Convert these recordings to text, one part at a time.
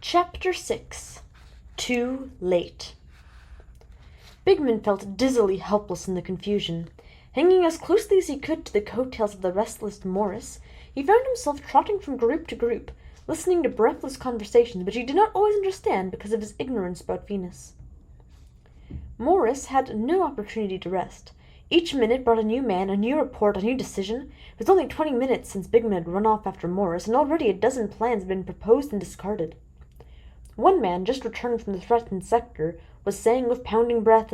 Chapter 6 Too Late. Bigman felt dizzily helpless in the confusion. Hanging as closely as he could to the coattails of the restless Morris, he found himself trotting from group to group, listening to breathless conversations which he did not always understand because of his ignorance about Venus. Morris had no opportunity to rest. Each minute brought a new man, a new report, a new decision. It was only 20 minutes since Bigman had run off after Morris, and already a dozen plans had been proposed and discarded. One man, just returned from the threatened sector, was saying with pounding breath,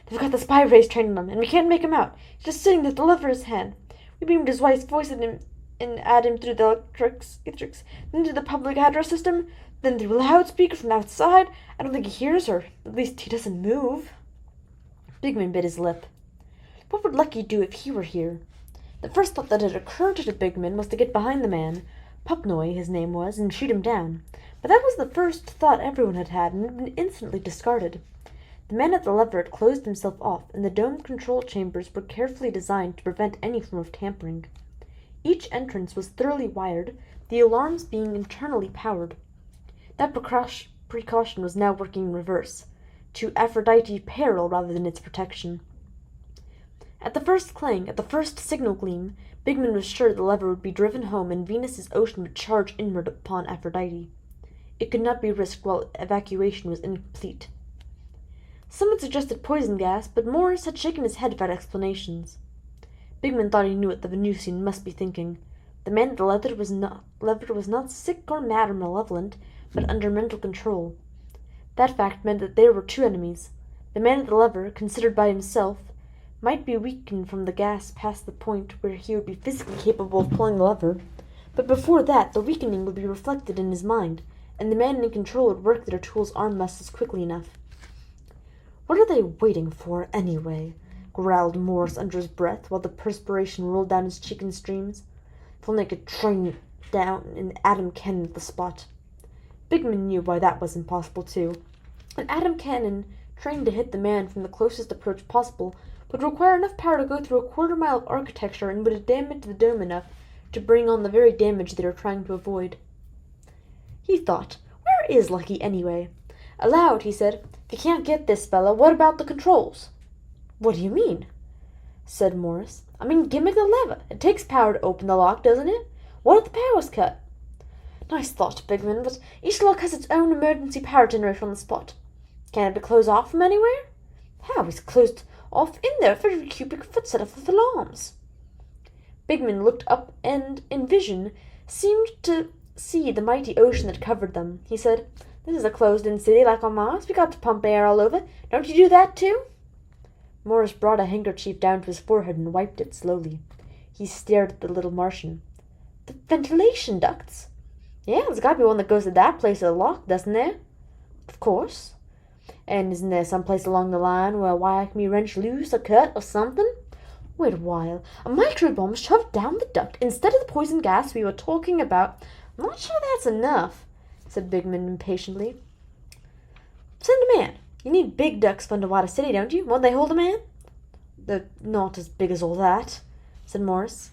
"They've got the spy rays trained on him, and we can't make him out. He's just sitting there with the lever in his hand. We beamed his wife's voice at him and at him through the electrics, then through the public address system, then through a loudspeaker from outside. I don't think he hears her. At least he doesn't move." Bigman bit his lip. What would Lucky do if he were here? The first thought that had occurred to Bigman was to get behind the man, Pupnoy his name was, and shoot him down. But that was the first thought everyone had had, and had been instantly discarded. The man at the lever had closed himself off, and the domed control chambers were carefully designed to prevent any form of tampering. Each entrance was thoroughly wired, the alarms being internally powered. That precaution was now working in reverse, to Aphrodite's peril rather than its protection. At the first clang, at the first signal gleam, Bigman was sure the lever would be driven home and Venus's ocean would charge inward upon Aphrodite. It could not be risked while evacuation was incomplete. Some had suggested poison gas, but Morris had shaken his head without explanations. Bigman thought he knew what the Venusian must be thinking. The man at the lever was not sick or mad or malevolent, but under mental control. That fact meant that there were two enemies. The man at the lever, considered by himself, might be weakened from the gas past the point where he would be physically capable of pulling the lever, but before that the weakening would be reflected in his mind, and the man in control would work their tool's arm muscles quickly enough. "What are they waiting for, anyway?" growled Morris under his breath, while the perspiration rolled down his cheek in streams. "If only I could train down an atom cannon at the spot." Bigman knew why that was impossible, too. An atom cannon, trained to hit the man from the closest approach possible, would require enough power to go through a quarter-mile of architecture and would damage the dome enough to bring on the very damage they were trying to avoid. He thought, "Where is Lucky, anyway?" Aloud, he said, "If you can't get this fella, what about the controls?" "What do you mean?" said Morris. "I mean, gimmick the lever. It takes power to open the lock, doesn't it? What if the power's cut?" "Nice thought, Bigman, but each lock has its own emergency power generator on the spot. Can't it be closed off from anywhere?" "How is it closed off in there for every cubic foot set up with alarms?" Bigman looked up and, in vision, seemed to see the mighty ocean that covered them. He said, "This is a closed-in city like on Mars. We got to pump air all over. Don't you do that, too?" Morris brought a handkerchief down to his forehead and wiped it slowly. He stared at the little Martian. "The ventilation ducts?" "Yeah, there's got to be one that goes to that place of the lock, doesn't there?" "Of course." "And isn't there some place along the line where a wire can be wrenched loose or cut or something?" "Wait a while. A microbomb shoved down the duct instead of the poison gas we were talking about." "I'm not sure that's enough," said Bigman impatiently. "Send a man. You need big ducts for underwater city, don't you? Won't they hold a man?" "They're not as big as all that," said Morris.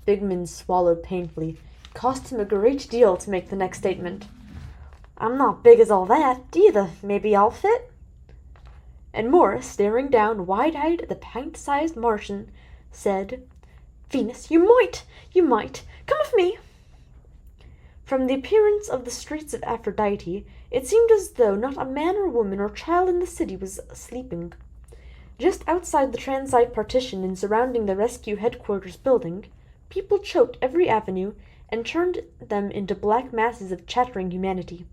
Bigman swallowed painfully. It cost him a great deal to make the next statement. "I'm not big as all that, either. Maybe I'll fit." And Morris, staring down wide-eyed at the pint-sized Martian, said, "Venus, you might. Come with me." From the appearance of the streets of Aphrodite, it seemed as though not a man or woman or child in the city was sleeping. Just outside the transite partition and surrounding the rescue headquarters building, people choked every avenue and turned them into black masses of chattering humanity.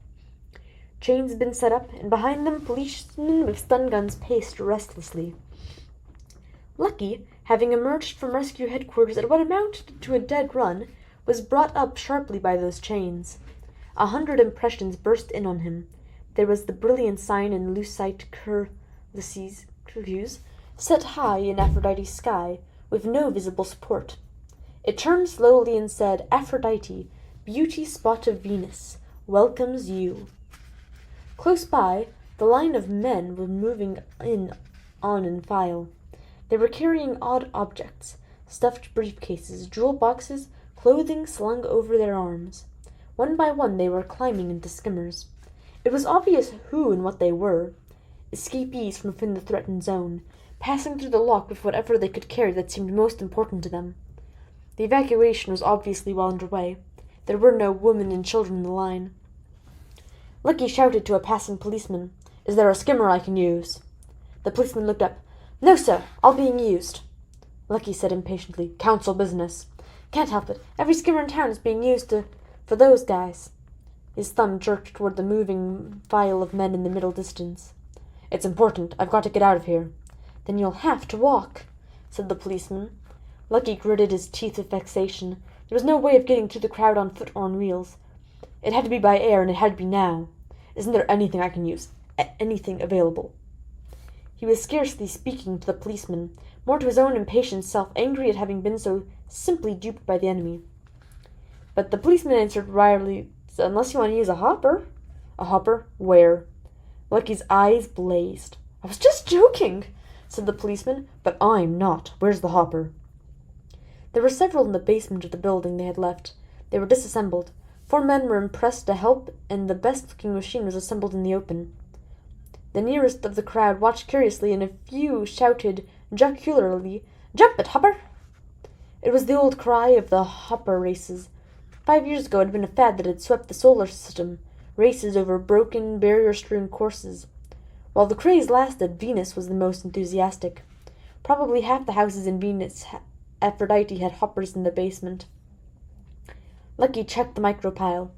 Chains had been set up, and behind them policemen with stun guns paced restlessly. Lucky, having emerged from rescue headquarters at what amounted to a dead run, was brought up sharply by those chains. 100 impressions burst in on him. There was the brilliant sign in lucite curvues, set high in Aphrodite's sky, with no visible support. It turned slowly and said, "Aphrodite, beauty spot of Venus, welcomes you." Close by, the line of men were moving on in file. They were carrying odd objects, stuffed briefcases, jewel boxes, clothing slung over their arms. One by one they were climbing into skimmers. It was obvious who and what they were. Escapees from within the threatened zone, passing through the lock with whatever they could carry that seemed most important to them. The evacuation was obviously well underway. There were no women and children in the line. Lucky shouted to a passing policeman, "Is there a skimmer I can use?" The policeman looked up. "No, sir, all being used." Lucky said impatiently, "Council business." "Can't help it. Every skimmer in town is being used for those guys." His thumb jerked toward the moving file of men in the middle distance. "It's important. I've got to get out of here." "Then you'll have to walk," said the policeman. Lucky gritted his teeth with vexation. There was no way of getting through the crowd on foot or on wheels. It had to be by air, and it had to be now. "Isn't there anything I can use? Anything available?" He was scarcely speaking to the policeman, more to his own impatient self, angry at having been so simply duped by the enemy. But the policeman answered wryly, "Unless you want to use a hopper." "A hopper? Where?" Lucky's eyes blazed. "I was just joking," said the policeman, "but I'm not. Where's the hopper?" There were several in the basement of the building they had left. They were disassembled. 4 men were impressed to help, and the best-looking machine was assembled in the open. The nearest of the crowd watched curiously, and a few shouted jocularly, "Jump it, Hopper!" It was the old cry of the Hopper races. 5 years ago it had been a fad that had swept the solar system, races over broken, barrier-strewn courses. While the craze lasted, Venus was the most enthusiastic. Probably half the houses in Venus Aphrodite had hoppers in the basement. Lucky checked the micropile.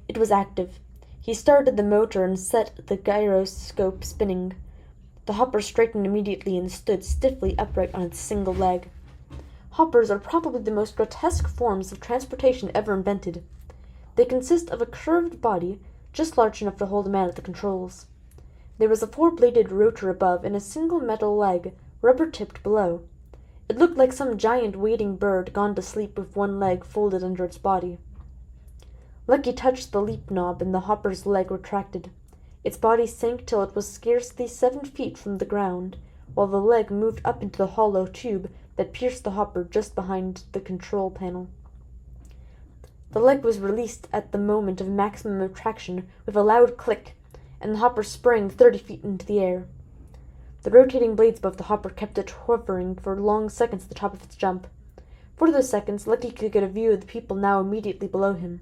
It was active. He started the motor and set the gyroscope spinning. The hopper straightened immediately and stood stiffly upright on its single leg. Hoppers are probably the most grotesque forms of transportation ever invented. They consist of a curved body, just large enough to hold a man at the controls. There was a 4-bladed rotor above and a single metal leg, rubber-tipped below. It looked like some giant wading bird gone to sleep with one leg folded under its body. Lucky touched the leap knob and the hopper's leg retracted. Its body sank till it was scarcely 7 feet from the ground, while the leg moved up into the hollow tube that pierced the hopper just behind the control panel. The leg was released at the moment of maximum attraction with a loud click, and the hopper sprang 30 feet into the air. The rotating blades above the hopper kept it hovering for long seconds at the top of its jump. For those seconds, Lucky could get a view of the people now immediately below him.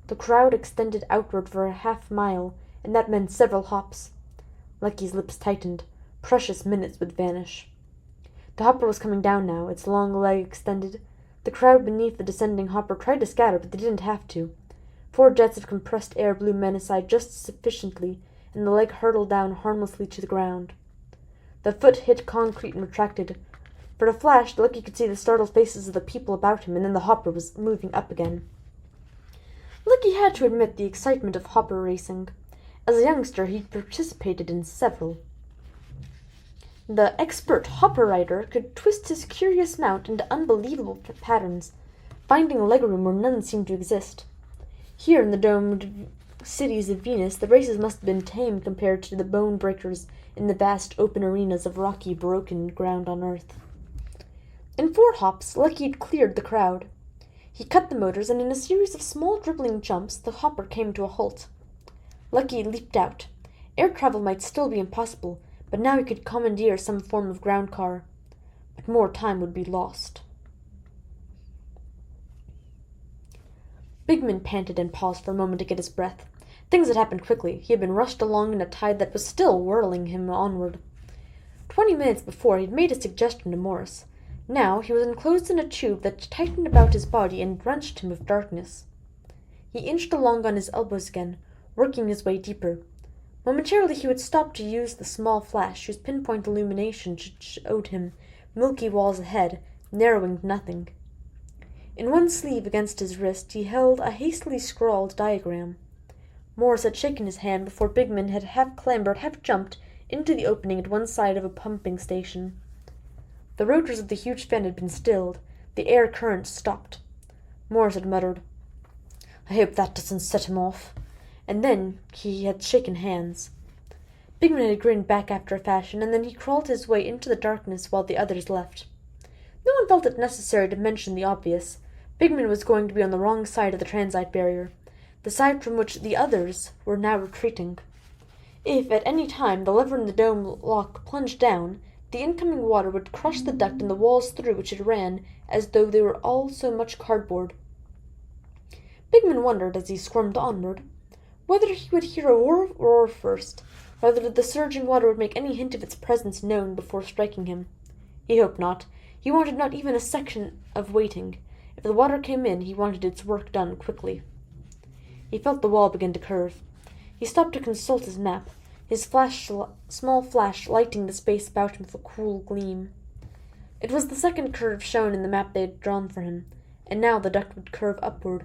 The crowd extended outward for a half-mile, and that meant several hops. Lucky's lips tightened. Precious minutes would vanish. The hopper was coming down now, its long leg extended. The crowd beneath the descending hopper tried to scatter, but they didn't have to. 4 jets of compressed air blew men aside just sufficiently, and the leg hurtled down harmlessly to the ground. The foot hit concrete and retracted. For a flash, Lucky could see the startled faces of the people about him, and then the hopper was moving up again. Lucky had to admit the excitement of hopper racing. As a youngster, he'd participated in several. The expert hopper rider could twist his curious mount into unbelievable patterns, finding legroom where none seemed to exist. Here in the domed cities of Venus, the races must have been tame compared to the bone breakers in the vast open arenas of rocky, broken ground on Earth. In 4 hops, Lucky had cleared the crowd. He cut the motors, and in a series of small dribbling jumps, the hopper came to a halt. Lucky leaped out. Air travel might still be impossible, but now he could commandeer some form of ground car. But more time would be lost. Bigman panted and paused for a moment to get his breath. Things had happened quickly. He had been rushed along in a tide that was still whirling him onward. 20 minutes before, he had made a suggestion to Morris. Now he was enclosed in a tube that tightened about his body and drenched him with darkness. He inched along on his elbows again, working his way deeper. Momentarily he would stop to use the small flash whose pinpoint illumination showed him milky walls ahead, narrowing to nothing. In one sleeve against his wrist he held a hastily scrawled diagram. Morris had shaken his hand before Bigman had half-clambered, half-jumped into the opening at one side of a pumping station. The rotors of the huge fan had been stilled. The air current stopped. Morris had muttered, "I hope that doesn't set him off." And then he had shaken hands. Bigman had grinned back after a fashion, and then he crawled his way into the darkness while the others left. No one felt it necessary to mention the obvious. Bigman was going to be on the wrong side of the transite barrier. the side from which the others were now retreating. If, at any time, the lever in the dome lock plunged down, the incoming water would crush the duct and the walls through which it ran as though they were all so much cardboard. Bigman wondered, as he squirmed onward, whether he would hear a roar first, whether the surging water would make any hint of its presence known before striking him. He hoped not. He wanted not even a second of waiting. If the water came in, he wanted its work done quickly. He felt the wall begin to curve. He stopped to consult his map, his small flash lighting the space about him with a cool gleam. It was the second curve shown in the map they had drawn for him, and now the duct would curve upward.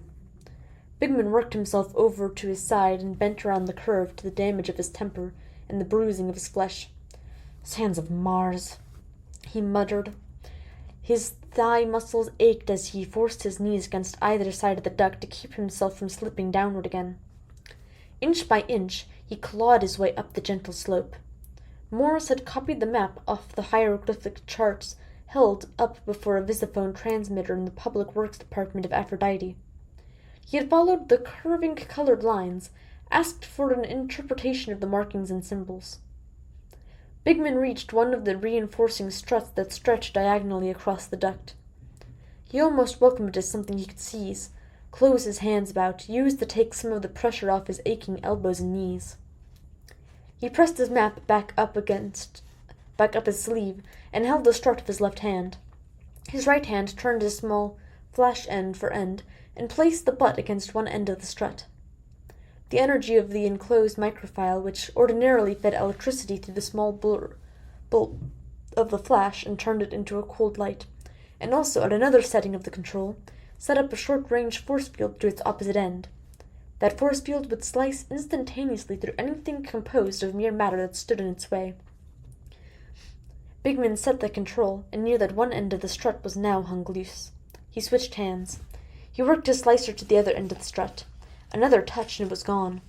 Bigman worked himself over to his side and bent around the curve to the damage of his temper and the bruising of his flesh. "Sands of Mars," he muttered. His thigh muscles ached as he forced his knees against either side of the duct to keep himself from slipping downward again. Inch by inch, he clawed his way up the gentle slope. Morris had copied the map off the hieroglyphic charts held up before a visiphone transmitter in the Public Works Department of Aphrodite. He had followed the curving colored lines, asked for an interpretation of the markings and symbols. Bigman reached one of the reinforcing struts that stretched diagonally across the duct. He almost welcomed it as something he could seize, close his hands about, use to take some of the pressure off his aching elbows and knees. He pressed his map back up his sleeve, and held the strut of his left hand. His right hand turned his small flash end for end, and placed the butt against one end of the strut. The energy of the enclosed microfile, which ordinarily fed electricity through the small bulb of the flash and turned it into a cold light, and also at another setting of the control, set up a short-range force field to its opposite end. That force field would slice instantaneously through anything composed of mere matter that stood in its way. Bigman set the control, and near that one end of the strut was now hung loose. He switched hands. He worked his slicer to the other end of the strut. Another touch, and it was gone.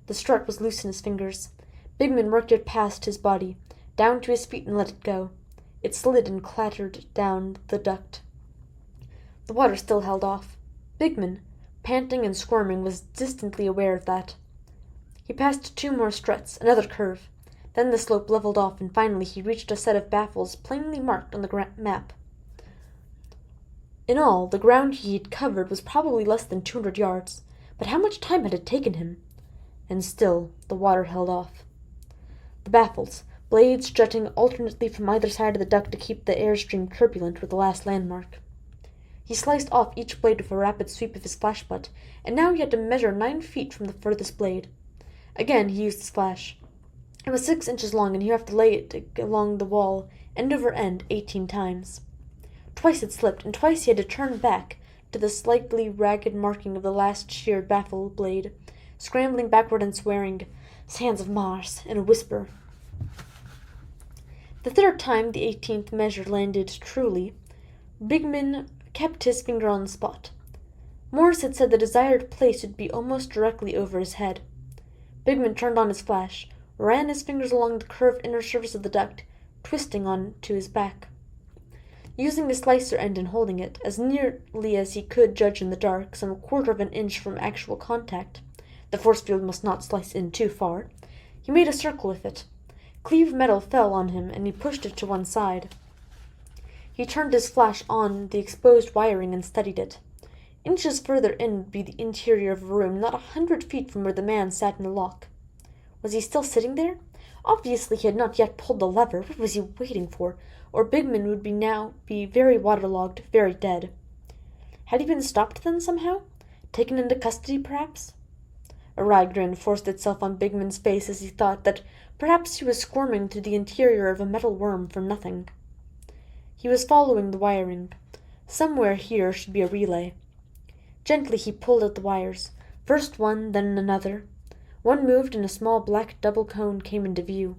The strut was loose in his fingers. Bigman worked it past his body, down to his feet, and let it go. It slid and clattered down the duct. The water still held off. Bigman, panting and squirming, was distantly aware of that. He passed 2 more struts, another curve. Then the slope leveled off, and finally he reached a set of baffles plainly marked on the map. In all, the ground he had covered was probably less than 200 yards, but how much time had it taken him? And still the water held off. The baffles, blades jutting alternately from either side of the duct to keep the airstream turbulent, were the last landmark. He sliced off each blade with a rapid sweep of his flash butt, and now he had to measure 9 feet from the furthest blade. Again he used his flash. It was 6 inches long, and he would have to lay it along the wall, end over end, 18 times. Twice it slipped, and twice he had to turn back to the slightly ragged marking of the last sheared baffle blade, scrambling backward and swearing, "Sands of Mars," in a whisper. The third time the 18th measure landed truly, Bigman kept his finger on the spot. Morris had said the desired place would be almost directly over his head. Bigman turned on his flash, ran his fingers along the curved inner surface of the duct, twisting on to his back. Using the slicer end and holding it, as nearly as he could judge in the dark, some 1/4 of an inch from actual contact, the force field must not slice in too far, he made a circle with it. Cleaved metal fell on him, and he pushed it to one side. He turned his flash on the exposed wiring and studied it. Inches further in would be the interior of a room not 100 feet from where the man sat in the lock. Was he still sitting there? Obviously he had not yet pulled the lever. What was he waiting for? Or Bigman would now be very waterlogged, very dead. Had he been stopped then somehow? Taken into custody, perhaps? A wry grin forced itself on Bigman's face as he thought that perhaps he was squirming through the interior of a metal worm for nothing. He was following the wiring. Somewhere here should be a relay. Gently he pulled at the wires, first one, then another. One moved, and a small black double cone came into view.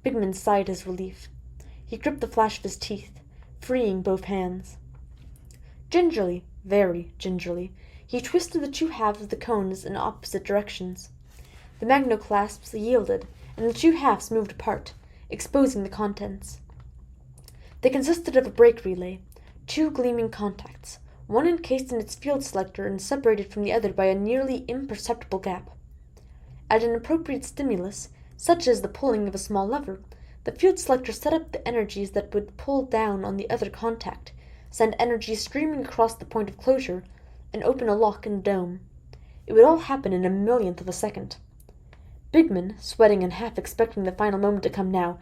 Bigman sighed his relief. He gripped the flash of his teeth, freeing both hands. Gingerly, very gingerly, he twisted the 2 halves of the cones in opposite directions. The magnoclasps yielded, and the 2 halves moved apart, exposing the contents. They consisted of a brake relay, 2 gleaming contacts, one encased in its field selector and separated from the other by a nearly imperceptible gap. At an appropriate stimulus, such as the pulling of a small lever, the field selector set up the energies that would pull down on the other contact, send energy streaming across the point of closure, and open a lock in the dome. It would all happen in a millionth of a second. Bigman, sweating and half expecting the final moment to come now,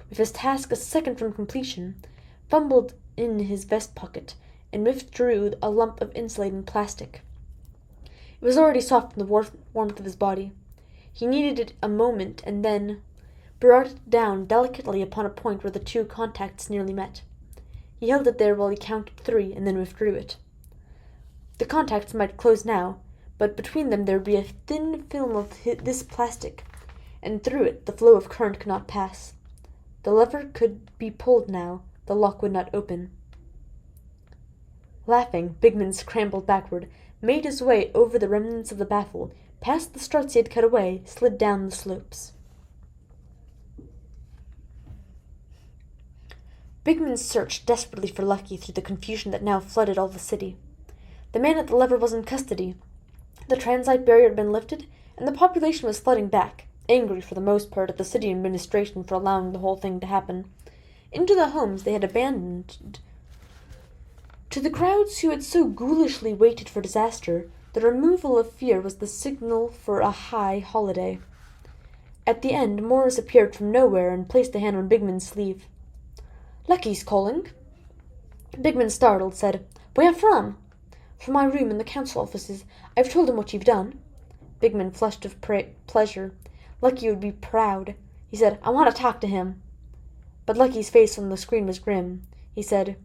with his task a second from completion, fumbled in his vest pocket and withdrew a lump of insulating plastic. It was already soft in the warmth of his body. He needed it a moment and then brought it down delicately upon a point where the two contacts nearly met. He held it there while he counted 3 and then withdrew it. The contacts might close now, but between them there would be a thin film of this plastic, and through it the flow of current could not pass. The lever could be pulled now. The lock would not open. Laughing, Bigman scrambled backward, made his way over the remnants of the baffle, past the struts he had cut away, slid down the slopes. Bigman searched desperately for Lucky through the confusion that now flooded all the city. The man at the lever was in custody. The transite barrier had been lifted, and the population was flooding back, angry for the most part at the city administration for allowing the whole thing to happen, into the homes they had abandoned. To the crowds who had so ghoulishly waited for disaster, the removal of fear was the signal for a high holiday. At the end, Morris appeared from nowhere and placed a hand on Bigman's sleeve. "Lucky's calling." Bigman, startled, said, "Where from?" "From my room in the council offices. I've told him what you've done." Bigman flushed with pleasure. Lucky would be proud. He said, "I want to talk to him." But Lucky's face on the screen was grim. He said,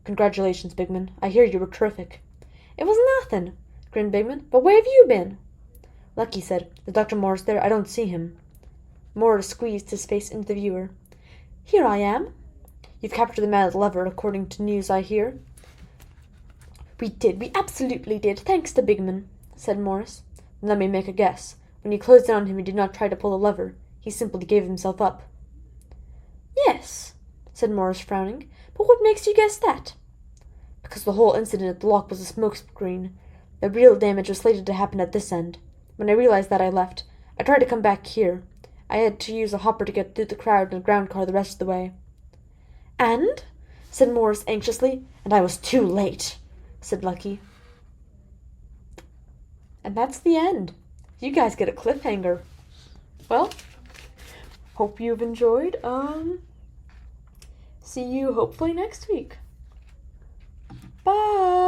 "Congratulations, Bigman. I hear you were terrific." "It was nothing," grinned Bigman. "But where have you been?" Lucky said, "Is Dr. Morris there? I don't see him." Morris squeezed his face into the viewer. "Here I am." "You've captured the man at the lever, according to news I hear." "We did. We absolutely did. Thanks to Bigman," said Morris. "Then let me make a guess. When you closed in on him, he did not try to pull the lever. He simply gave himself up." "Yes," said Morris, frowning. "But what makes you guess that?" "Because the whole incident at the lock was a smoke screen. The real damage was slated to happen at this end. When I realized that, I left. I tried to come back here. I had to use a hopper to get through the crowd and a ground car the rest of the way." "And?" said Morris anxiously. "And I was too late," said Lucky. And that's the end. You guys get a cliffhanger. Well, hope you've enjoyed. See you hopefully next week. Bye!